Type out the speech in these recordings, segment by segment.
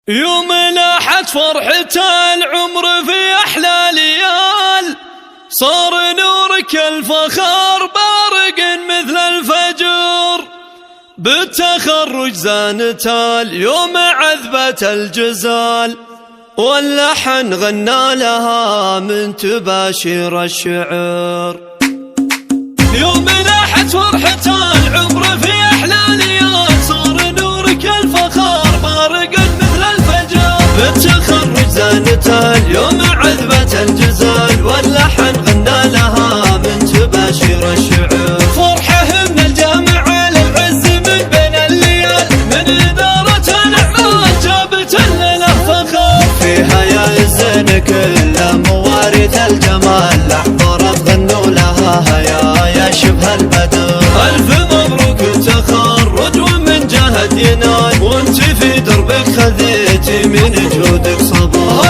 يوم لاحت فرحة العمر في أحلى ليال، صار نورك الفخر بارق مثل الفجر، بالتخرج زانت اليوم عذبة الجزال، واللحن غنى لها من تباشير الشعر. يوم لاحت فرحة العمر في أحلى ليال، صار نورك الفخر بارق مثل الفجر، بالتخرج زانت اليوم عذبة الجزال، واللحن غنى لها من تباشير الشعر. فرحة من الجامعة للعز من بين الليال، من إدارة الأعمال جابت لنا فخر، فيها يا الزين كل موارث الجمال، أحضرت غنوا لها يا شبه البدر. ألف مبروك التخرج ومن جهد ينال، وانت في دربك خذيتي من جهودك صبر.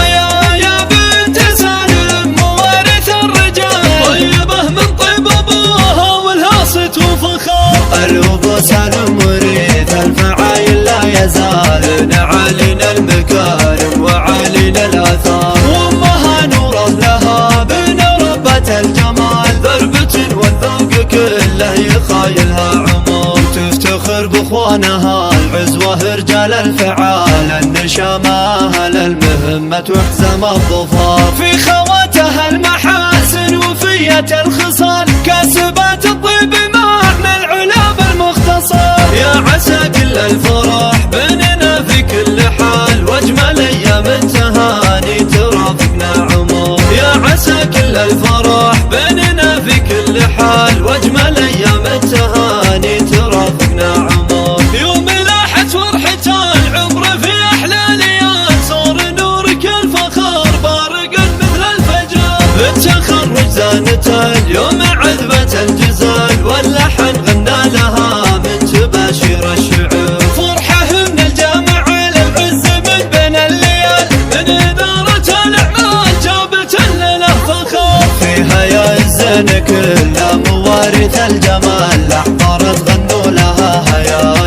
يا بنت سالم موارث الرجال، طيبة من طيب أبوها والهاصت وفخر. الأبو سالم وريث الفعايل لا يزال، نعالينا المكارم وعالينا الآثار، وأمها نور لها بين ربة الجمال، ذربة والذوق كله يخايلها عمر. تفتخر بإخوانها العزوة رجال الفعال، النشامة أهل المهمة وحزم الظفار، في خواتها المحاسن وفية الخصال، كاسبات الطيب معنى العلا بالمختصر. يا عسى كل الفرح بيننا في كل حال، واجمل ايام التهاني ترافقنا عمر. يا عسى كل الفرح بيننا في كل حال، واجمل ايام التهاني ترافقنا عمر. يوم لاحت فرحة العمر في احلى ليال، صار نورك الفخر بارق مثل الفجر، بالتخرج زانت اليوم عذبة الجزال، واللحن غنى لها من تباشير الشعر. فرحة من الجامعة للعز من بين الليال، من إدارة الأعمال جابت لنا فخر، فيها يا الزين كل موارث الجمال، أحضرت غنوا لها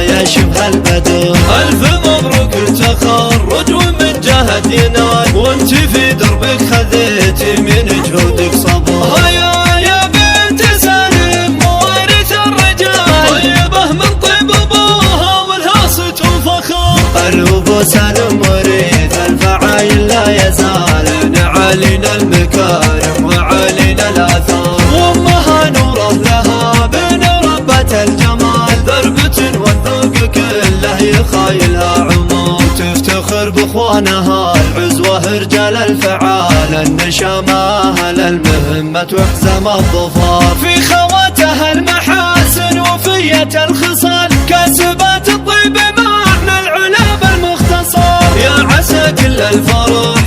يا شبه البدر. ألف مبروك التخرج ومن جهد ينال، وانت في دربك خذيتي من جهودك صبر. يا بنت سالم موارث الرجال، طيبة من طيب أبوها والهاصت وفخر. الأبو سالم وريث الفعايل لا يزال، نعالينا المكارم وعالينا الآثار، وأمها نور لها بين ربة الجمال، ذربة والذوق كله يخايلها عمر. تفتخر بإخوانها العزوة رجال الفعال، النشامة أهل المهمة وحزم الظفار، في خواتها المحاسن وفية الخصال، كاسبات الطيب معنى العلا بالمختصر. يا عسى كل الفرح